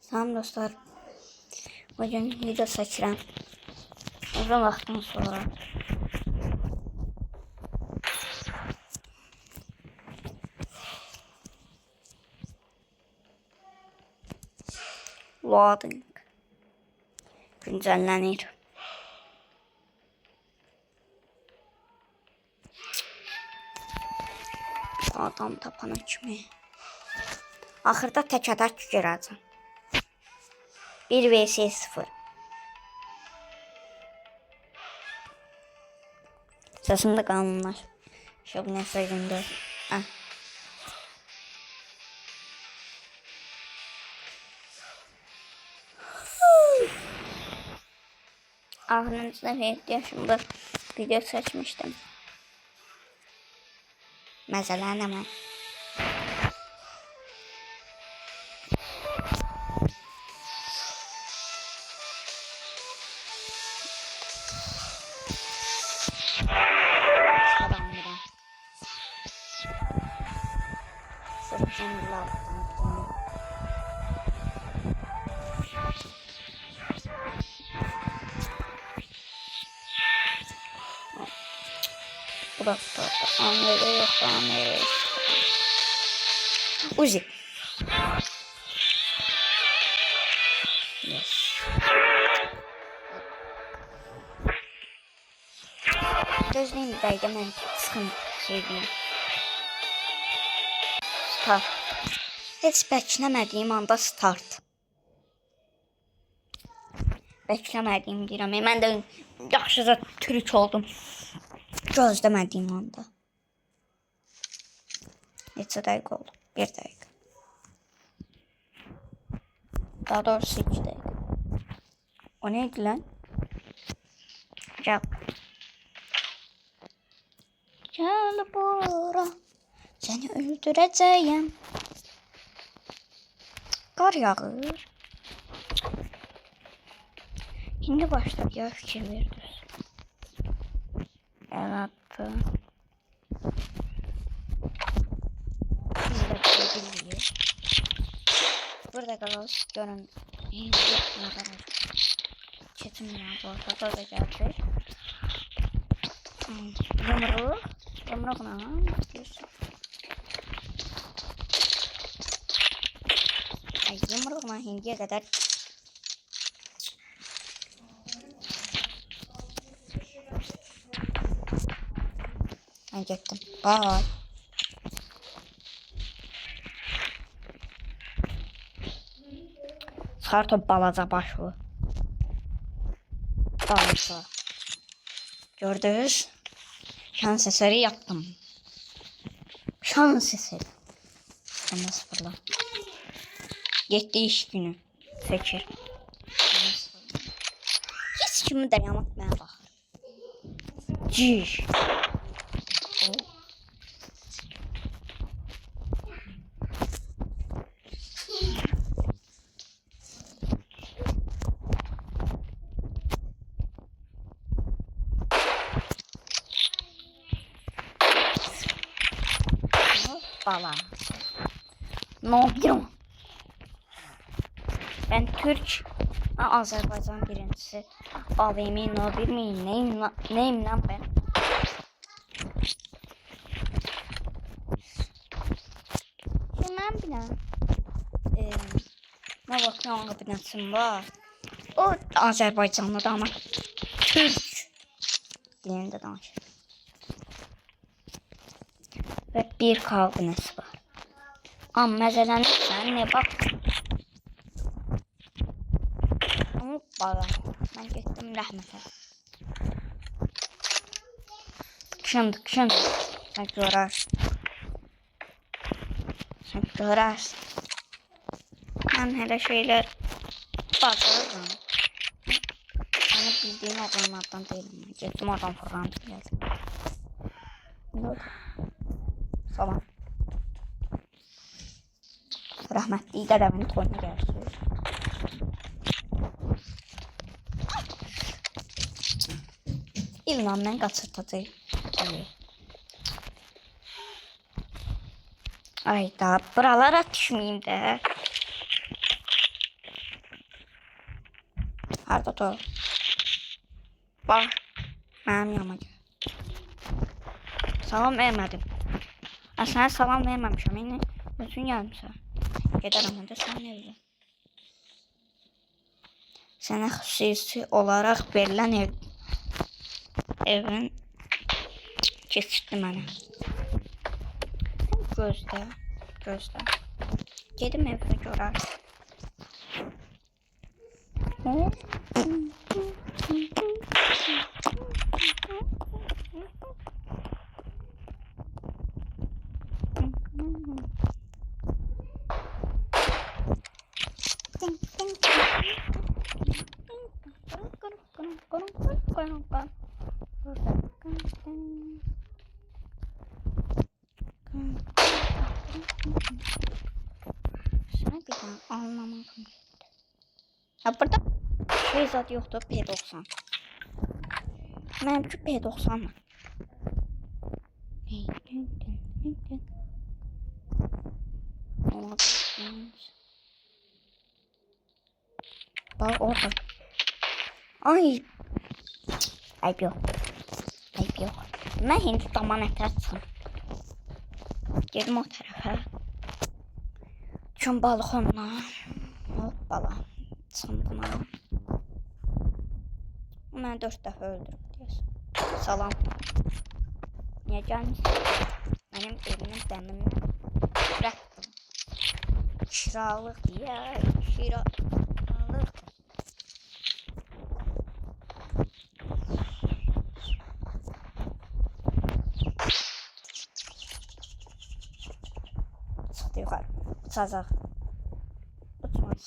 Salam dostlar. Bugün video seçirəm. Uzun vaxtdan sonra. Loading. Güncəllənir. Adam tapana kimi. Axırda tək-tək girəcəm. 1 vs 0. Sesinde kanunlar. Şu ne söyleyeyim. Aklınızda 7 yaşımda video seçmiştim. Mesela ne mi? Burası Amerika yok, Amerika. Uzi. Yes. Gözlüğüm bir dakika, ben sıkıntı şeydeyim. Start. Heç beklemediğim anda start. Beklemediğim deyirəm. Mən də yaxşıca türk oldum. Gözlemediğim anda. Neçə dəqiqə oldu? 1 dəqiqə. Daha doğrusu 2 dəqiqə. O neydi lan? Gel. Gel bura. Seni öldüreceğim. Kar yağır. Şimdi başladı ya, fikir verdi. Evet. Biz burada kalırız. Görün. Çetim ya. Bu arada da geldi. Yumruk. Yumruk ne? Yumruk ne? Hindiye kadar. Ben gittim. Bye. Sarto balaca başlı. Balaca. Gördünüz? Şans eseri yaptım. Şans eseri. Ama sıfırla. Yetti iş günü. Fikir. Hiç kimi de yamatmaya bakır. Ciş. Bala. Ne oluyor? Ben Türk. Azerbaycan birincisi. AVM no 1 mi? Neyim lan ben? Ben bile. Ne bakıyorum kabinetim var. O Azerbaycanlı da ama Türk dilinde danışır. Ve bir kabinesi var. Ama mesela sen ne bak. Hoppala. Ben gittim rahmete. Şimdi. Sen görersin. Sen görersin. Ben hele şeyler bakarım. Hani bildiğim adamlardan değilim. Gittim adam falan geldim. Salam. Rahmetli dedemin toyuna gəlsin. İllan mən qaçırtacaq. Ay da buralara düşməyim də. Harda dur. Bax. Mənim yanıma gəl. Salam vermədim. Sənə salam verməmişəm. İndi bütün gəlmişəm. Gedərəm məndə sənin evdə. Sənə xüsusi olaraq verilən evin keçirdi mənə. Gözlə. Gözlə. Gedim evə görər. Sana bir tane anlamadım. Ha burada şey zat yoktu P90. Benim şu P90 var. Bak orada. Ay. Ayıp yok. Ayıp yok. Ben Hindistan'dan etrafım. Geldim o tarafa. Çün balık onunla. Hoppala. Sandına. Mən 4 dəfə öldürüb deyəsən. Salam. Niyə gəlmişsin? Mənim evimin dəmindən rəqqım. Kiralık ya. Kiralık. Çıxdı yuxarı. Uçacaq. Uçmaz.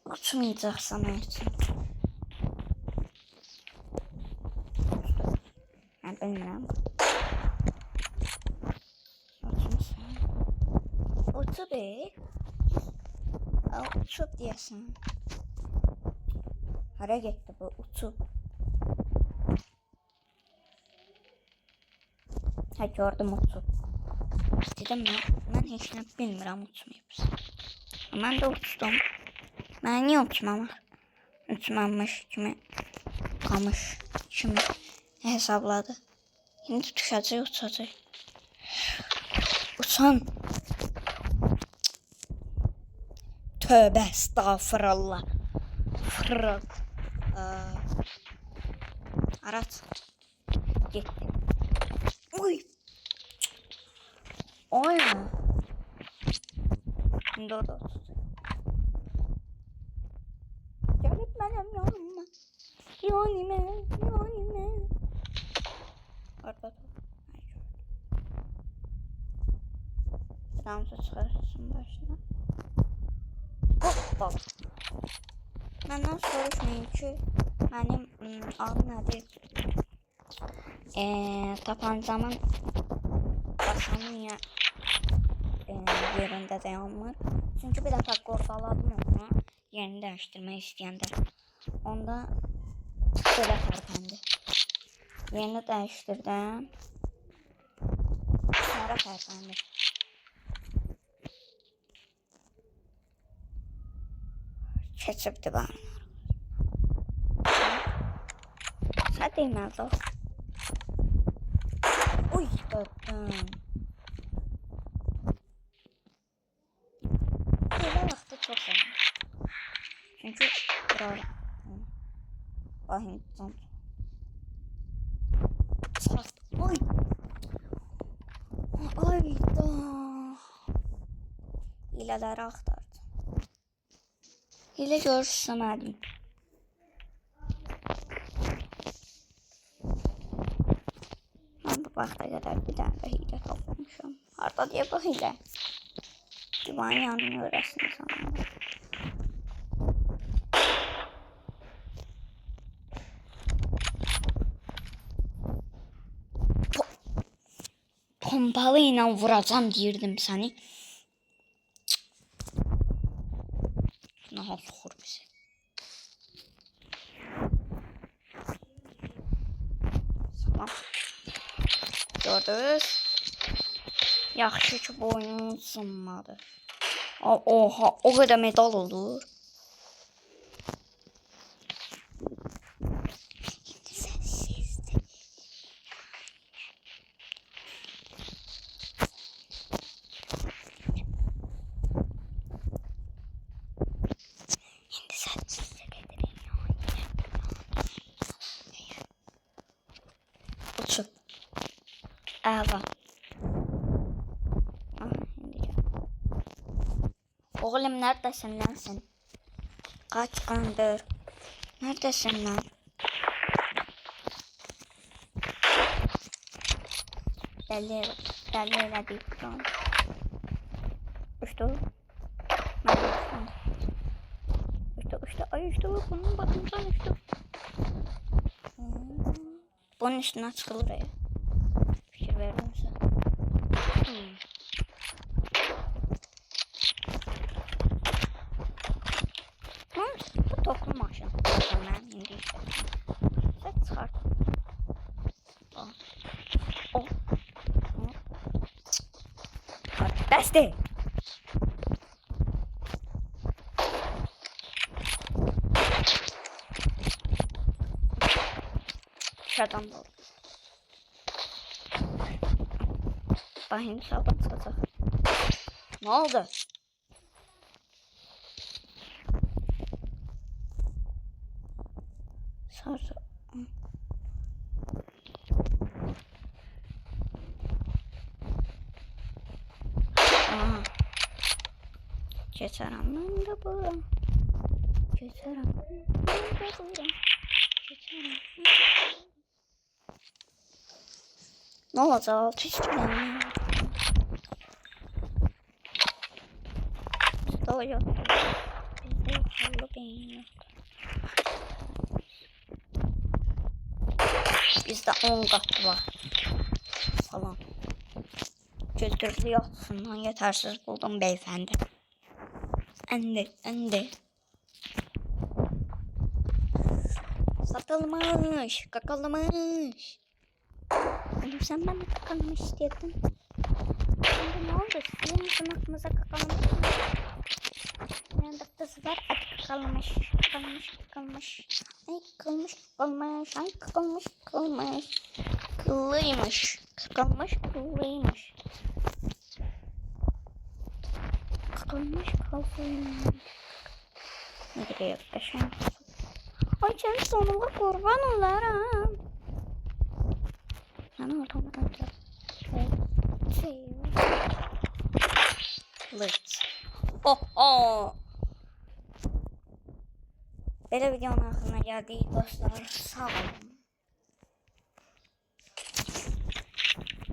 Uçmayacaqsan üçün. Ben bilmiyorum. Uçup uçup diyesin. Hara gitti bu uçup. Ha gördüm uçup. Dedim ben hiç ne bilmiyorum uçmayıp. Ben de uçtum. Ben niye uçmam? Uçmamış kimi kamış kimi hesabladı. Şimdi düşəcək, uçacaq. Uçan. Tövbə, estağfurullah. Fırıl. Araç. Getdi. Uy. Oy. Şimdi o da uçacaq. Gəlib mənim yanıma. Yanıma. Orada dur. Ramza çıkarırsın başına. Hoppa. Benden soruşmayın ki benim adım nedir? Tapancamın başının yerinde dayanmır. Çünkü bir defa korkaladım onu. Yerini değiştirmek isteyende. Onda böyle farklandı. Yerini değiştirdim. Sonra farklandı. Keçibdi bana. Sən deyməz o. Uy, dördüm. Belə vaxtı çox sevdim. Çünki bura Hindistan. Çat. Ay. Ayda. Hilələri axtardım. Hile görürsün hadi. Ben bu vaxta kadar bir tane de hile toplamışım. Harda diye bu hile. Divan yanını öğretsin sana. Pompalı ile vuracağım deyirdim seni. Naha soxur bizi. Salam. Gördünüz. Yaxşı ki bu oyunun sınmadı. Oha o kadar medal olur. Əla. Aha, indi gəl. Oğlum, neredesin lan sen? Kaç gündür? Neredesin lan? Deli elədik buranı. İşte o. İşte ay işte o. Bunun bakımdan işte. Bunun üstüne çıkılır ya. Fikir verirse. Bu toklu maşın. Ben indi işte. Sen çıkart. O. Dəstə. Şadan da oldu. Bahim sağdan çıxacaq. Ne oldu? Sarı. Aha. Geçərəm mən də bura. Geçərəm mən də bura. Geçərəm. Ne olacaq? Hiç bilmiyorum. Bizde o yok. Bizde yukarılı beyin yok. Bizde 10 kat var. Falan. Götürdü yatsından yetersiz buldum beyefendi. Endi. Satılmış. Kakalamış. Oğlum sen bana kakalamış istiyordun. Şimdi ne oldu? Sizin sınıfımıza kakalamış mı? Yanında kız var. Hadi kakalamış. Ay kakalamış. Kıllıymış. Kakalamış kıllıymış. Ne kadar yaklaşan. Ay senin sonuna kurban olarım. Ben oradan alacağım. Kılıç. Böyle videonun axırına geldik dostlar. Sağ olun.